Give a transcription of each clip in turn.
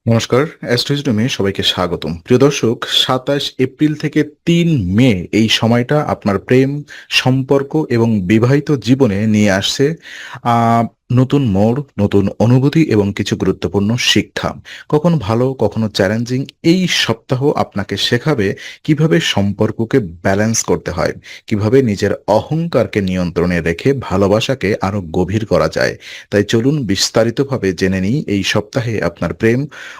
নমস্কার, অ্যাস্ট্রোইজডমে সবাইকে স্বাগতম। প্রিয় দর্শক, ২৭ এপ্রিল থেকে ৩ মে এই সময়টা আপনার প্রেম, সম্পর্ক এবং বিবাহিত জীবনে নিয়ে আসছে আ নতুন মোড়, নতুন অনুভূতি এবং কিছু গুরুত্বপূর্ণ শিক্ষা। কখনো ভালো, কখনো চ্যালেঞ্জিং। এই সপ্তাহ আপনাকে শেখাবে কিভাবে সম্পর্ককে ব্যালেন্স করতে হয়, কিভাবে নিজের অহংকারকে নিয়ন্ত্রণে রেখে ভালোবাসাকে আরো গভীর করা যায়। তাই চলুন বিস্তারিতভাবে জেনে নিই এই সপ্তাহে আপনার প্রেম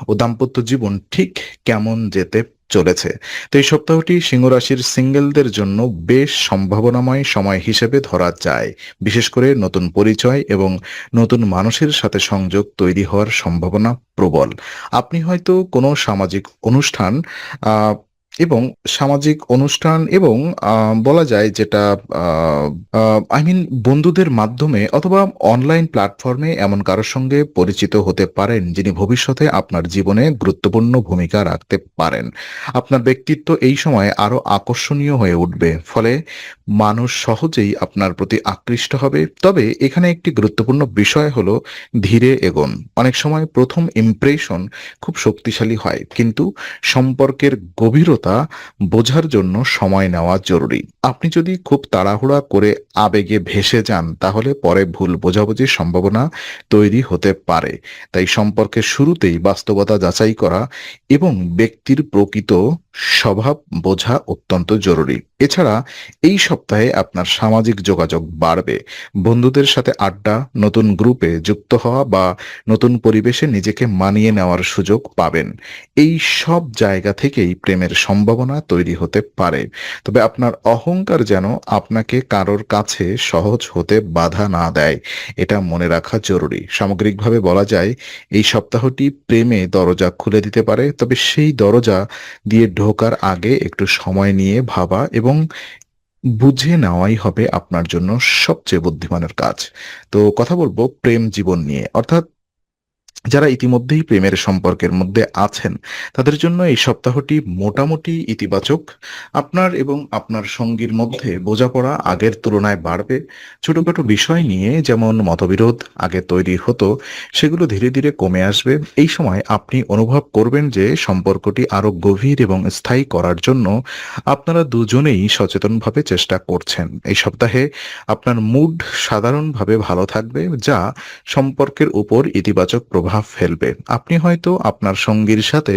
ও দাম্পত্য জীবন ঠিক কেমন যেতে চলেছে। তো এই সপ্তাহটি সিংহ রাশির সিঙ্গেলদের জন্য বেশ সম্ভাবনাময় সময় হিসেবে ধরা যায়। বিশেষ করে নতুন পরিচয় এবং নতুন মানুষের সাথে সংযোগ তৈরি হওয়ার সম্ভাবনা প্রবল। আপনি হয়তো কোনো সামাজিক অনুষ্ঠান আহ এবং বলা যায় যেটা আই মিন বন্ধুদের মাধ্যমে অথবা অনলাইন প্ল্যাটফর্মে এমন কারোর সঙ্গে পরিচিত হতে পারেন যিনি ভবিষ্যতে আপনার জীবনে গুরুত্বপূর্ণ ভূমিকা রাখতে পারেন। আপনার ব্যক্তিত্ব এই সময় আরো আকর্ষণীয় হয়ে উঠবে, ফলে মানুষ সহজেই আপনার প্রতি আকৃষ্ট হবে। তবে এখানে একটি গুরুত্বপূর্ণ বিষয় হলো ধীরে এগোন। অনেক সময় প্রথম ইমপ্রেশন খুব শক্তিশালী হয়, কিন্তু সম্পর্কের গভীরতা বোঝার জন্য সময় নেওয়া জরুরি। আপনি যদি খুব তাড়াহুড়া করে আবেগে ভেসে যান, তাহলে পরে ভুল বোঝাবুঝির সম্ভাবনা তৈরি হতে পারে। তাই সম্পর্কের শুরুতেই বাস্তবতা যাচাই করা এবং ব্যক্তির প্রকৃত স্বভাব বোঝা অত্যন্ত জরুরি। এছাড়া এই সপ্তাহে আপনার সামাজিক যোগাযোগ বাড়বে। বন্ধুদের সাথে আড্ডা, নতুন গ্রুপে যুক্ত হওয়া বা নতুন পরিবেশে নিজেকে মানিয়ে নেওয়ার সুযোগ পাবেন। এই সব জায়গা থেকেই প্রেমের সম্ভাবনা তৈরি হতে পারে। তবে আপনার অহংকার যেন আপনাকে কারোর কাছে সহজ হতে বাধা না দেয়, এটা মনে রাখা জরুরি। সামগ্রিকভাবে বলা যায় এই সপ্তাহটি প্রেমে দরজা খুলে দিতে পারে, তবে সেই দরজা দিয়ে ঢোকার আগে একটু সময় নিয়ে ভাবা এবং বুঝে নেওয়াই হবে আপনার জন্য সবচেয়ে বুদ্ধিমানের কাজ। তো কথা বলবো প্রেম জীবন নিয়ে, অর্থাৎ যারা ইতিমধ্যেই প্রেমের সম্পর্কের মধ্যে আছেন তাদের জন্য এই সপ্তাহটি মোটামুটি ইতিবাচক। আপনার এবং আপনার সঙ্গীর মধ্যে বোঝাপড়া আগের তুলনায় বাড়বে। ছোটখাটো বিষয় নিয়ে যেমন মতবিরোধ আগে তৈরি হতো, সেগুলো ধীরে ধীরে কমে আসবে। এই সময় আপনি অনুভব করবেন যে সম্পর্কটি আরো গভীর এবং স্থায়ী করার জন্য আপনারা দুজনেই সচেতনভাবে চেষ্টা করছেন। এই সপ্তাহে আপনার মুড সাধারণভাবে ভালো থাকবে, যা সম্পর্কের উপর ইতিবাচক প্রভাব ফেলবে। আপনি হয়তো আপনার সঙ্গীর সাথে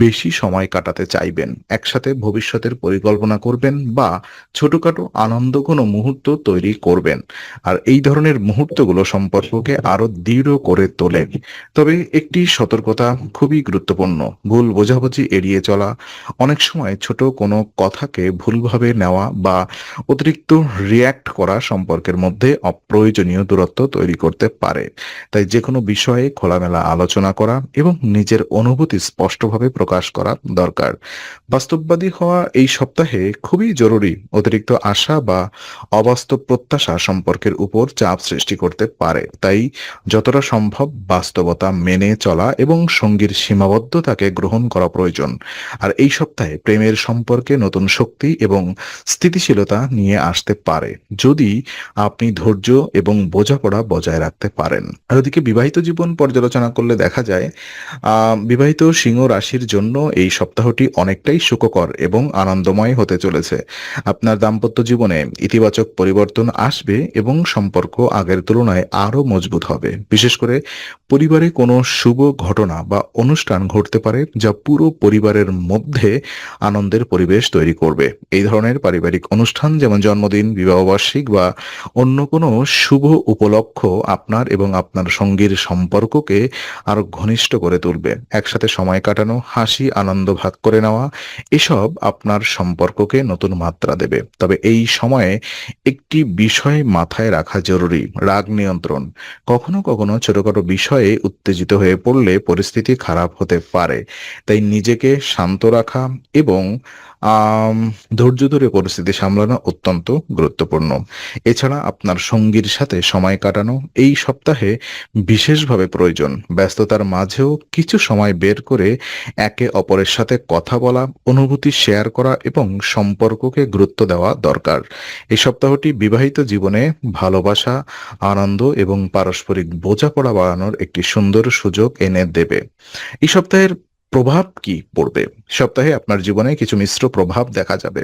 বেশি সময় কাটাতে চাইবেন, একসাথে ভবিষ্যতের পরিকল্পনা করবেন বা ছোটখাটো আনন্দ কোনো মুহূর্ত তৈরি করবেন। আর এই ধরনের মুহূর্তগুলো সম্পর্ককে আরো দৃঢ় করে তোলে। তবে একটি সতর্কতা খুবই গুরুত্বপূর্ণ: ভুল বোঝাবুঝি এড়িয়ে চলা। অনেক সময় ছোট কোনো কথাকে ভুলভাবে নেওয়া বা অতিরিক্ত রিয়্যাক্ট করা সম্পর্কের মধ্যে অপ্রয়োজনীয় দূরত্ব তৈরি করতে পারে। তাই যেকোনো বিষয়ে খোলামেলা আলোচনা করা এবং নিজের অনুভূতি স্পষ্টভাবে প্রকাশ করা দরকার। বাস্তববাদী হওয়া এই সপ্তাহে খুবই জরুরি। অতিরিক্ত আশা বা অবাস্তব প্রত্যাশা সম্পর্কের উপর চাপ সৃষ্টি করতে পারে। তাই যতটা সম্ভব বাস্তবতা মেনে চলা এবং সঙ্গীর সীমাবদ্ধতাকে গ্রহণ করা প্রয়োজন। আর এই সপ্তাহে প্রেমের সম্পর্কে নতুন শক্তি এবং স্থিতিশীলতা নিয়ে আসতে পারে, যদি আপনি ধৈর্য এবং বোঝাপড়া বজায় রাখতে পারেন। আর ওদিকে বিবাহিত জীবন পর্যালোচনা করলে দেখা যায় বিবাহিত সিংহ রাশির জন্য এই সপ্তাহটি অনেকটাই সুখকর এবং আনন্দময় হতে চলেছে। আপনার দাম্পত্য জীবনে ইতিবাচক পরিবর্তন আসবে এবং সম্পর্ক আগের তুলনায় আরো মজবুত হবে। বিশেষ করে পরিবারে কোনো শুভ ঘটনা বা অনুষ্ঠান ঘটতে পারে, যা পুরো পরিবারের মধ্যে আনন্দের পরিবেশ তৈরি করবে। এই ধরনের পারিবারিক অনুষ্ঠান যেমন জন্মদিন, বিবাহবার্ষিক বা অন্য কোনো শুভ উপলক্ষ আপনার এবং আপনার সঙ্গীর সম্পর্ককে আরো ঘনিষ্ঠ করে তুলবে। একসাথে সময় কাটানো, হাসি আনন্দ ভাগ করে নেওয়া, এসব আপনার সম্পর্ককে নতুন মাত্রা দেবে। তবে এই সময়ে একটি বিষয় মাথায় রাখা জরুরি: রাগ নিয়ন্ত্রণ। কখনো কখনো ছোটখাটো বিষয়ে উত্তেজিত হয়ে পড়লে পরিস্থিতি খারাপ হতে পারে। তাই নিজেকে শান্ত রাখা এবং আম ধৈর্য ধরে পরিস্থিতি সামলানো অত্যন্ত গুরুত্বপূর্ণ। এছাড়া আপনার সঙ্গীর সাথে সময় কাটানো এই সপ্তাহে বিশেষভাবে প্রয়োজন। ব্যস্ততার মাঝেও কিছু সময় বের করে একে অপরের সাথে কথা বলা, অনুভূতি শেয়ার করা এবং সম্পর্ককে গুরুত্ব দেওয়া দরকার। এই সপ্তাহটি বিবাহিত জীবনে ভালোবাসা, আনন্দ এবং পারস্পরিক বোঝাপড়া বাড়ানোর একটি সুন্দর সুযোগ এনে দেবে। এই সপ্তাহের প্রভাব কি পড়বে? সপ্তাহে আপনার জীবনে কিছু মিশ্র প্রভাব দেখা যাবে।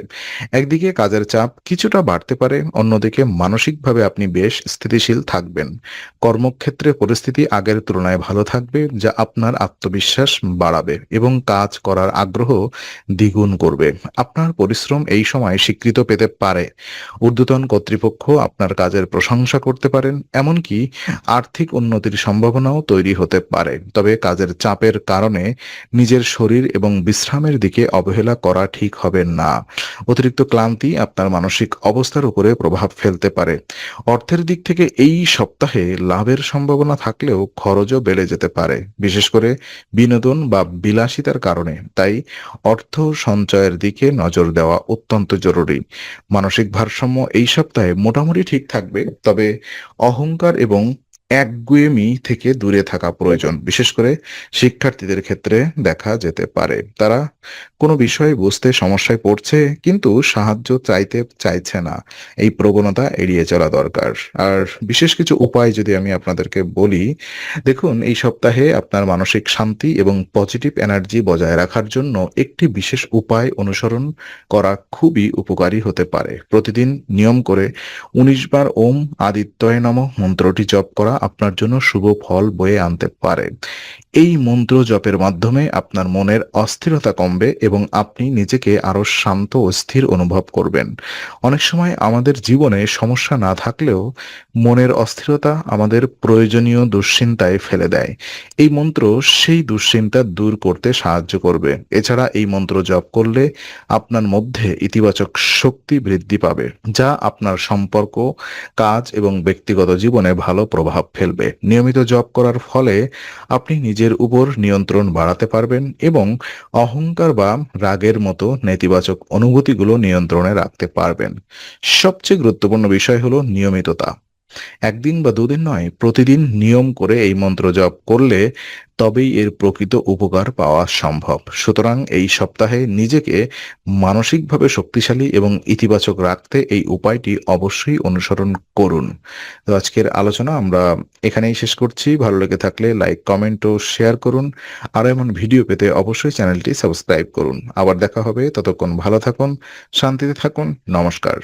একদিকে কাজের চাপ কিছুটা বাড়তে পারে, অন্যদিকে মানসিকভাবে আপনি বেশ স্থিতিশীল থাকবেন। কর্মক্ষেত্রে পরিস্থিতি আগের তুলনায় ভালো থাকবে, যা আপনার আত্মবিশ্বাস বাড়াবে এবং কাজ করার আগ্রহ দ্বিগুণ করবে। আপনার পরিশ্রম এই সময় স্বীকৃত পেতে পারে। ঊর্ধ্বতন কর্তৃপক্ষ আপনার কাজের প্রশংসা করতে পারেন, এমনকি আর্থিক উন্নতির সম্ভাবনাও তৈরি হতে পারে। তবে কাজের চাপের কারণে নিজের শরীর এবং বিশ্রামের দিকে অবহেলা করা ঠিক হবে না। অতিরিক্ত ক্লান্তি আপনার মানসিক অবস্থার উপরে প্রভাব ফেলতে পারে। অর্থের দিক থেকে এই সপ্তাহে লাভের সম্ভাবনা থাকলেও খরচও বেড়ে যেতে পারে, বিশেষ করে বিনোদন বা বিলাসিতার কারণে। তাই অর্থ সঞ্চয়ের দিকে নজর দেওয়া অত্যন্ত জরুরি। মানসিক ভারসাম্য এই সপ্তাহে মোটামুটি ঠিক থাকবে, তবে অহংকার এবং একগুঁয়েমি থেকে দূরে থাকা প্রয়োজন। বিশেষ করে শিক্ষার্থীদের ক্ষেত্রে দেখা যেতে পারে তারা কোনো বিষয় বুঝতে সমস্যায় পড়ছে কিন্তু সাহায্য চাইতে চাইছে না। এই প্রবণতা এড়িয়ে চলা দরকার। আর বিশেষ কিছু উপায় যদি আমি আপনাদেরকে বলি, দেখুন এই সপ্তাহে আপনার মানসিক শান্তি এবং পজিটিভ এনার্জি বজায় রাখার জন্য একটি বিশেষ উপায় অনুসরণ করা খুবই উপকারী হতে পারে। প্রতিদিন নিয়ম করে ১৯ বার ওম আদিত্যয় নমঃ মন্ত্রটি জপ করা আপনার জন্য শুভ ফল বয়ে আনতে পারে। এই মন্ত্র জপের মাধ্যমে আপনার মনের অস্থিরতা কমবে এবং আপনি নিজেকে আরো শান্ত ও স্থির অনুভব করবেন। অনেক সময় আমাদের জীবনে সমস্যা না থাকলেও মনের অস্থিরতা আমাদের প্রয়োজনীয় দুশ্চিন্তায় ফেলে দেয়। এই মন্ত্র সেই দুশ্চিন্তা দূর করতে সাহায্য করবে। এছাড়া এই মন্ত্র জপ করলে আপনার মধ্যে ইতিবাচক শক্তি বৃদ্ধি পাবে, যা আপনার সম্পর্ক, কাজ এবং ব্যক্তিগত জীবনে ভালো প্রভাব ফেলবে। নিয়মিত জপ করার ফলে আপনি নিজের উপর নিয়ন্ত্রণ বাড়াতে পারবেন এবং অহংকার বা রাগের মতো নেতিবাচক অনুভূতিগুলো নিয়ন্ত্রণে রাখতে পারবেন। সবচেয়ে গুরুত্বপূর্ণ বিষয় হলো নিয়মিততা। একদিন বা দুদিন নয়, প্রতিদিন নিয়ম করে এই মন্ত্র জপ করলে তবেই এর প্রকৃত উপকার পাওয়া সম্ভব। সুতরাং এই সপ্তাহে নিজেকে মানসিকভাবে শক্তিশালী এবং ইতিবাচক রাখতে এই উপায়টি অবশ্যই অনুসরণ করুন। তো আজকের আলোচনা আমরা এখানেই শেষ করছি। ভালো লেগে থাকলে লাইক, কমেন্ট ও শেয়ার করুন। আরো এমন ভিডিও পেতে অবশ্যই চ্যানেলটি সাবস্ক্রাইব করুন। আবার দেখা হবে, ততক্ষণ ভালো থাকুন, শান্তিতে থাকুন। নমস্কার।